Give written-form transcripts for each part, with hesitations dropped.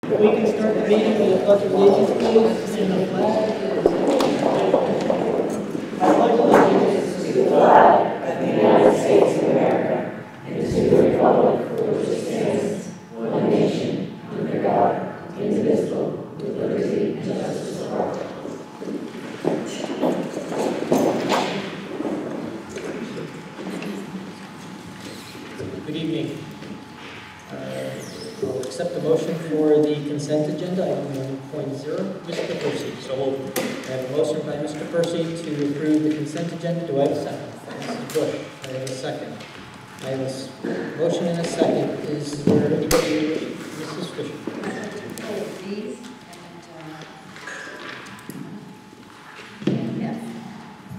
We can start the meeting with a pledge of allegiance, please, and the flag. I pledge allegiance to the flag of the United States of America and to the republic for which it stands, one nation, under God, indivisible, with liberty and justice for all. Good evening. I'll accept the motion for the consent agenda, item 1.0. Mr. Percy. So moved. I have a motion by Mr. Percy to approve the consent agenda. Do I have a second? Mrs. Bush. I have a second. I have a motion and a second. Is there anybody? Mrs. Fisher.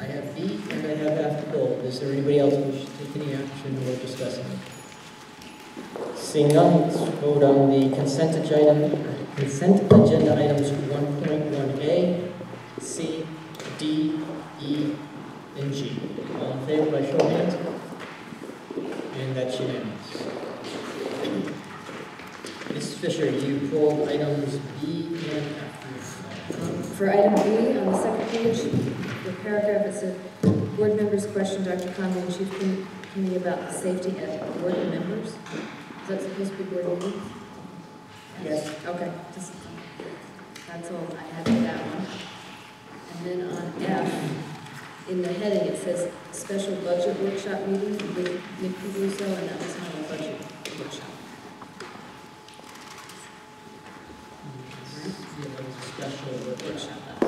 I have B and I have F pulled. Is there anybody else who wishes to take any action or discuss anything? Seeing none, let's vote on the consent agenda items 1.1a, C, D, E, and G. All in favor by show of hands? And that's unanimous. Ms. Fisher, you pulled items B and F. For item B, on the second page, the paragraph, it said, board members question Dr. Conley and Chief Committee about the safety of board members. Is that supposed to be board meetings? Yes. Okay. That's all I had for that one. And then on F, in the heading, it says special budget workshop meeting with Nick Caruso, and that was not a budget workshop. Special workshop. So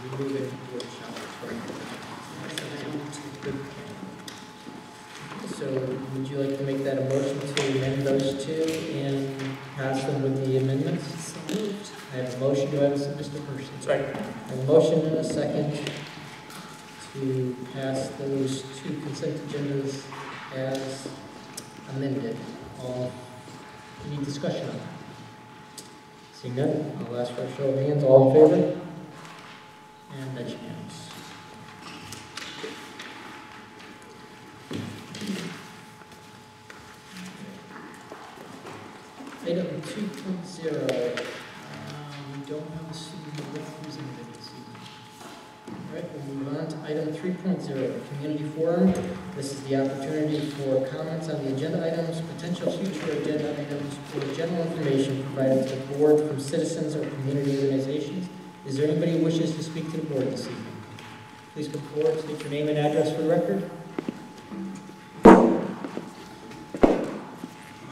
we move it to workshop. So would you like to make that a motion to amend those two and pass them with the amendments? So moved. I have a motion. Do I have Mr. Percy? Sorry. I have a motion and a second to pass those two consent agendas as amended. Any discussion on that? Seeing none, I'll ask for a show of hands. All in favor? And that's unanimous. Item 2.0, we don't have a student representative this evening. All right, we'll move on to item 3.0, community forum. This is the opportunity for comments on the agenda items, potential future agenda items, or general information provided to the board from citizens or community organizations. Is there anybody who wishes to speak to the board this evening? Please come forward, state your name and address for the record.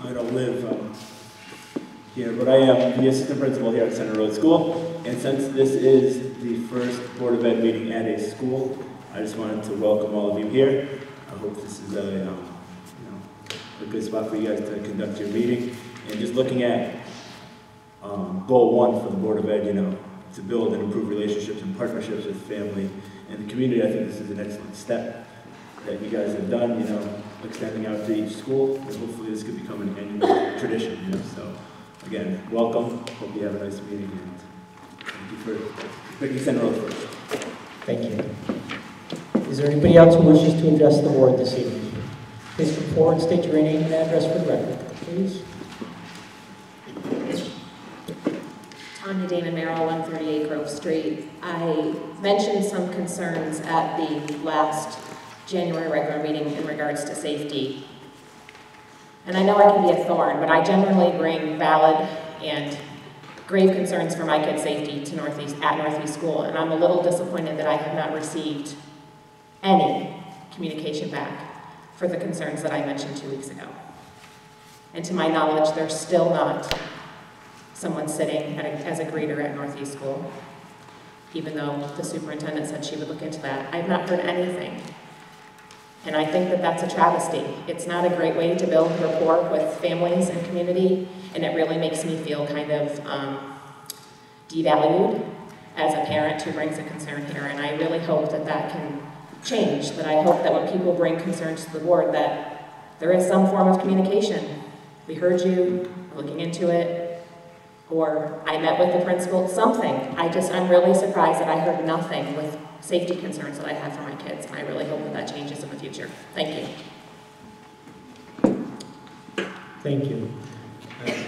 I don't live here, but I am the assistant principal here at Center Road School. And since this is the first Board of Ed meeting at a school, I just wanted to welcome all of you here. I hope this is a good spot for you guys to conduct your meeting. And just looking at goal 1 for the Board of Ed, to build and improve relationships and partnerships with family and the community. I think this is an excellent step that you guys have done, extending out to each school, and hopefully this could become an annual tradition, So, again, welcome. Hope you have a nice meeting, and thank you for picking Center Road first. Thank you. Is there anybody else who wishes to address the board this evening? Please come forward and state your name and address for the record, please. Tanya Dana Merrill, 138 Grove Street. I mentioned some concerns at the last January regular meeting in regards to safety. And I know I can be a thorn, but I generally bring valid and grave concerns for my kids' safety to Northeast School, and I'm a little disappointed that I have not received any communication back for the concerns that I mentioned 2 weeks ago. And to my knowledge, there's still not someone sitting as a greeter at Northeast School, even though the superintendent said she would look into that. I've not heard anything. And I think that that's a travesty. It's not a great way to build rapport with families and community, and it really makes me feel kind of devalued as a parent who brings a concern here. And I really hope that that can change, that I hope that when people bring concerns to the board that there is some form of communication. We heard you, we're looking into it, or I met with the principal, something. I'm really surprised that I heard nothing with safety concerns that I have for my kids, and I really hope that that changes in the future. Thank you. Thank you.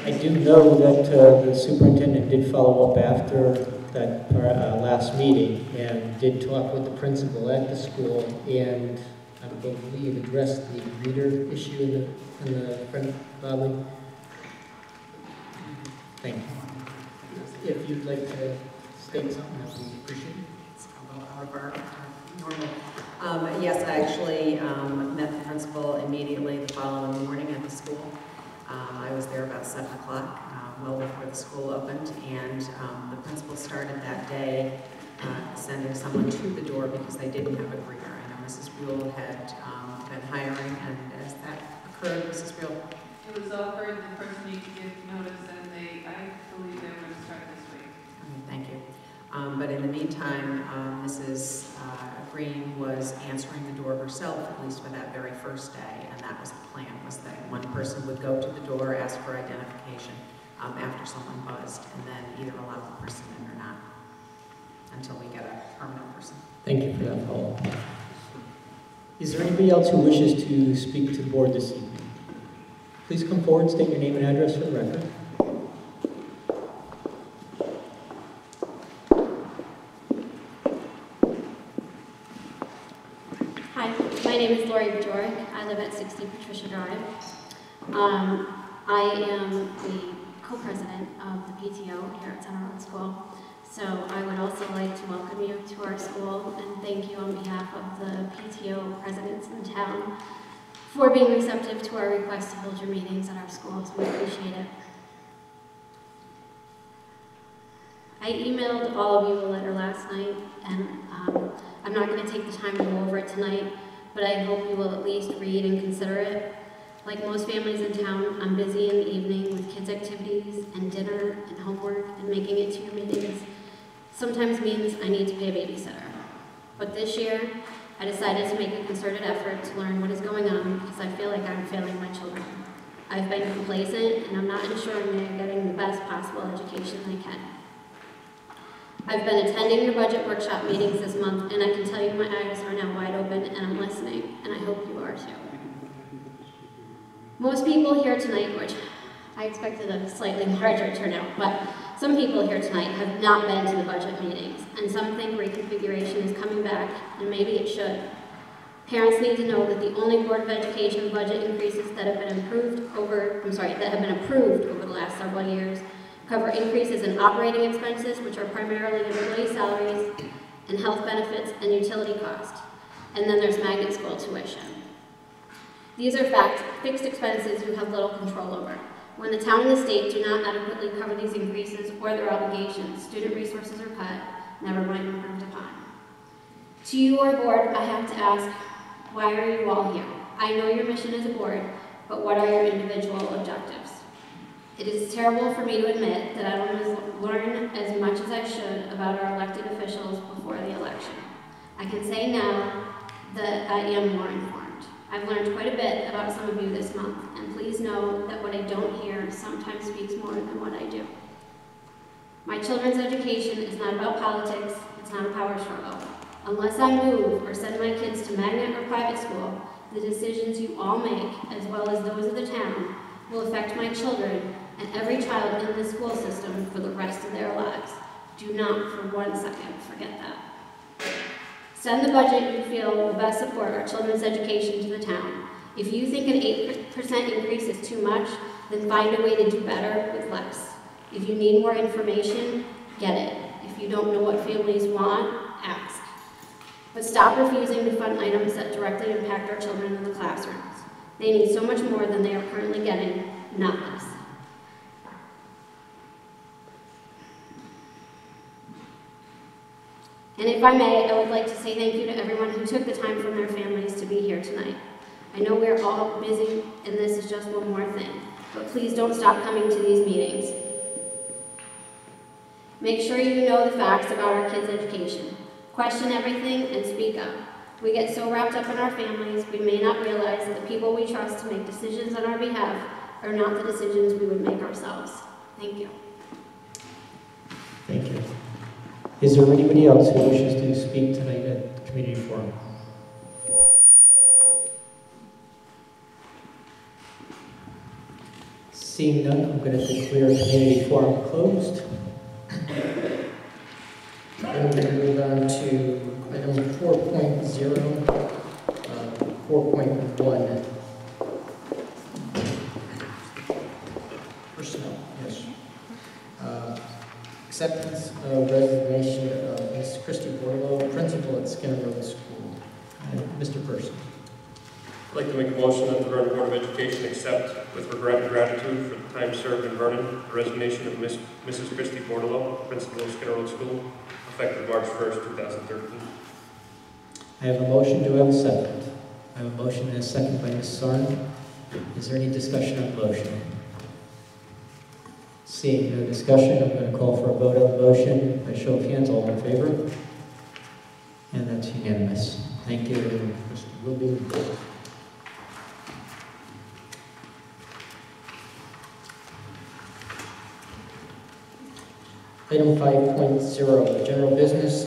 I do know that the superintendent did follow up after that last meeting and did talk with the principal at the school and I believe addressed the reader issue in the front lobby. Thank you. If you'd like to state something, that we appreciate it. It's out of our normal. Yes, I actually met the principal immediately the following morning at the school. I was there about 7 o'clock, well before the school opened, and the principal started that day sending someone to the door because they didn't have a greeter. I know Mrs. Buell had been hiring, and as that occurred, Mrs. Buell? It was offered, the person needed to give notice, and I believe they were going to start this week. Thank you. But in the meantime, Mrs. Green was answering the door herself, at least for that very first day, and that was the plan, was that one person would go to the door, ask for identification after someone buzzed, and then either allow the person in or not, until we get a permanent person. Thank you for that follow-up. Is there anybody else who wishes to speak to the board this evening? Please come forward, state your name and address for the record. Hi, my name is Lori Bajorek. I live at 60 Patricia Drive. I am the co-president of the PTO here at Center Road School. So I would also like to welcome you to our school and thank you on behalf of the PTO presidents in town for being receptive to our request to hold your meetings at our schools. We appreciate it. I emailed all of you a letter last night, and I'm not going to take the time to go over it tonight, but I hope you will at least read and consider it. Like most families in town, I'm busy in the evening with kids' activities and dinner and homework, and making it to your meetings sometimes means I need to pay a babysitter. But this year, I decided to make a concerted effort to learn what is going on because I feel like I'm failing my children. I've been complacent, and I'm not ensuring they are getting the best possible education they can. I've been attending your budget workshop meetings this month, and I can tell you my eyes are now wide open, and I'm listening, and I hope you are too. Most people here tonight, which I expected a slightly larger turnout, but some people here tonight have not been to the budget meetings, and some think reconfiguration is coming back, and maybe it should. Parents need to know that the only Board of Education budget increases that have been approved over the last several years cover increases in operating expenses, which are primarily employee salaries, and health benefits and utility costs. And then there's magnet school tuition. These are fixed expenses you have little control over. When the town and the state do not adequately cover these increases or their obligations, student resources are cut, never mind improved upon. To you, our board, I have to ask, why are you all here? I know your mission as a board, but what are your individual objectives? It is terrible for me to admit that I don't learn as much as I should about our elected officials before the election. I can say now that I am more informed. I've learned quite a bit about some of you this month, and please know that what I don't hear sometimes speaks more than what I do. My children's education is not about politics, it's not a power struggle. Unless I move or send my kids to magnet or private school, the decisions you all make, as well as those of the town, will affect my children and every child in the school system for the rest of their lives. Do not for 1 second forget that. Send the budget you feel will best support our children's education to the town. If you think an 8% increase is too much, then find a way to do better with less. If you need more information, get it. If you don't know what families want, ask. But stop refusing to fund items that directly impact our children in the classrooms. They need so much more than they are currently getting, not less. And if I may, I would like to say thank you to everyone who took the time from their families to be here tonight. I know we're all busy, and this is just one more thing, but please don't stop coming to these meetings. Make sure you know the facts about our kids' education. Question everything and speak up. We get so wrapped up in our families, we may not realize that the people we trust to make decisions on our behalf are not the decisions we would make ourselves. Thank you. Thank you. Is there anybody else who wishes to speak tonight at the community forum? Seeing none, I'm going to declare community forum closed. Then we're going to move on to item 4.0, 4.1. Personnel, yes. Acceptance of resignation of Ms. Christy Borlow, principal at Skinner Road School. Mr. Person. I'd like to make a motion that the Vernon Board of Education accept with regret and gratitude for the time served in Vernon the resignation of Mrs. Christy Bordelot, principal of Skinner Road School, effective March 1st, 2013. I have a motion. Do I have a second? I have a motion and a second by Ms. Sarn. Is there any discussion on the motion? Seeing no discussion, I'm going to call for a vote on the motion. By show of hands, all in favor? And that's unanimous. Thank you, Mr. Wilby. Item 5.0, general business.